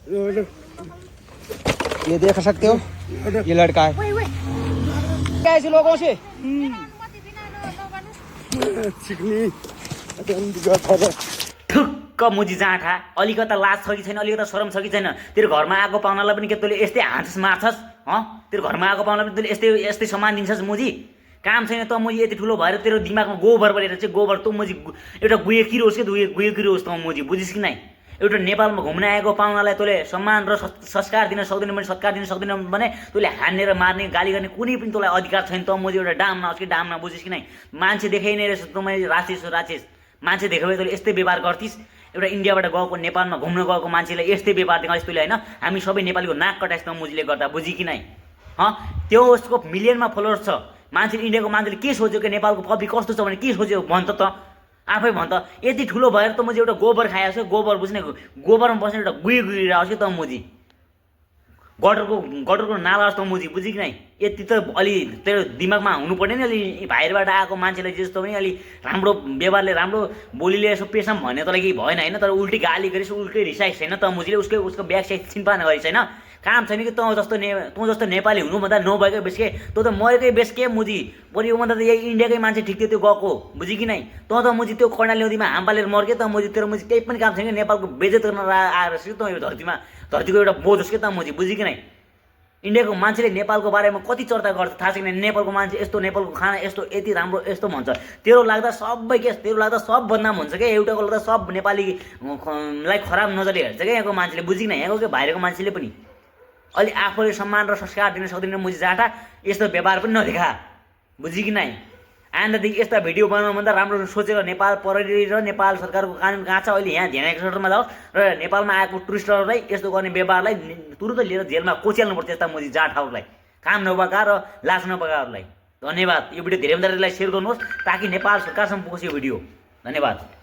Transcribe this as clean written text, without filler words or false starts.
ये देख सकते हो, ये लड़का है। क्या ऐसे लोगों से ठुक्क मुजी जाँठा अलिकता लाज छ कि छैन, अलिकता शरम छ कि छैन? तेरो घरमा आएको पाहुनालाई पनि के तैँले यस्तै हाँस्छस् मार्छस्? तेरो घरमा आएको पाहुनालाई पनि तैँले यस्तै यस्तै सम्मान दिन्छस् मुजी? काम छैन त मुजी, यति ठुलो भएर तेरो दिमागमा गोबर बलेर चाहिँ गोबर त मुजी एउटा गुहे किरो होस् कि गुहे किरो होस् त मुजी, बुझिस् कि नै? एउटा नेपालमा घुम्न आएको पाहुनालाई तैँले सम्मान र संस्कार दिन सक्दैन भने, सत्कार दिन सक्दैन भने तैँले हानेर मार्ने गाली गर्ने कुनै पनि तँलाई अधिकार छैन त मुजी। एउटा डाममा होस् कि डाममा, बुझिस् कि नै? मान्छे देखाइ नै रहेछ तँ, मैले राक्षस मान्छे देख्यो भने तैँले यस्तै व्यवहार गर्थिस्? एउटा इन्डियाबाट गएको नेपालमा घुम्न गएको मान्छेलाई यस्तै व्यवहार देखाइस् तैँले होइन? हामी सबै नेपालीको नाक कटाइस् त मुजीले गर्दा, बुझि कि नै? त्यो उसको मिलियनमा फलोवर्स छ। मान्छेले, इन्डियाको मान्छेले के सोच्यो कि नेपालको पब्लिक कस्तो छ भने के सोच्यो भन् त आफै भन् त। यति ठुलो भएर त मुजी एउटा गोबर खाएको छ, गोबर बुझ्ने, गोबरमा बस्ने एउटा गुहिरहेको छ कि त मुजी, गटरको नाला जस्तो मुजी, बुझि कि नै? यति त अलि तेरो दिमागमा हुनु पर्ने नि, अलि बाहिरबाट आएको मान्छेलाई जस्तो पनि अलि राम्रो व्यवहारले, राम्रो बोलीले यसो पेसाम भन्ने तँलाई केही भएन होइन? तर उल्टी गाली गरिस्, उल्टै रिसाइस् होइन त मुजीले? उसको ब्याक साइड छिनपान गरिस् होइन? काम छैन कि तँ जस्तो नेपाली हुनुभन्दा नभएकै बेस के? तँ त मरेकै बेस के मुजी? बरु योभन्दा त यही इन्डियाकै मान्छे ठिक थियो त्यो गएको, बुझि कि नै? तँ त मुजी त्यो कर्णाली नदीमा हाम पालेर मर्के त मुजी। तेरो मुजी केही पनि काम छैन कि नेपालको बेइज्जत गर्न आएर कि तँ यो धरतीको एउटा बोझ होस् कि त मुजी, बुझि कि नै? इन्डियाको मान्छेले नेपालको बारेमा कति चर्चा गर्छ थाहा छैन? नेपालको मान्छे यस्तो, नेपालको खाना यस्तो, यति राम्रो यस्तो भन्छ। तेरो लाग्दा सबै के, तेरो लाग्दा सब बदनाम हुन्छ क्या? एउटाको लाग्दा सब नेपालीलाई खराब नजरले हेर्छ क्या यहाँको मान्छेले, बुझि कि नै? यहाँको के बाहिरको मान्छेले पनि अलि आफूले सम्मान र संस्कार दिन सक्दैन मुजी जाँटा, यस्तो व्यवहार पनि नदेखा, बुझि कि नै? आइन्दादेखि यस्ता भिडियो बनाउनुभन्दा राम्रो सोचेर नेपाल प्रहरी र नेपाल सरकारको कानुन कहाँ छ अहिले यहाँ ध्यान एक्सटरमा जाओस् र नेपालमा आएको टुरिस्टहरूलाई यस्तो गर्ने व्यवहारलाई तुरुन्त लिएर जेलमा कोच्याल्नुपर्छ यस्ता मुजी जाँठाहरूलाई, काम नपाएका र लाज नपाएकाहरूलाई। धन्यवाद। यो भिडियो धेरैभन्दा धेरैलाई सेयर गर्नुहोस् ताकि नेपाल सरकारसम्म पुगोस् यो भिडियो। धन्यवाद।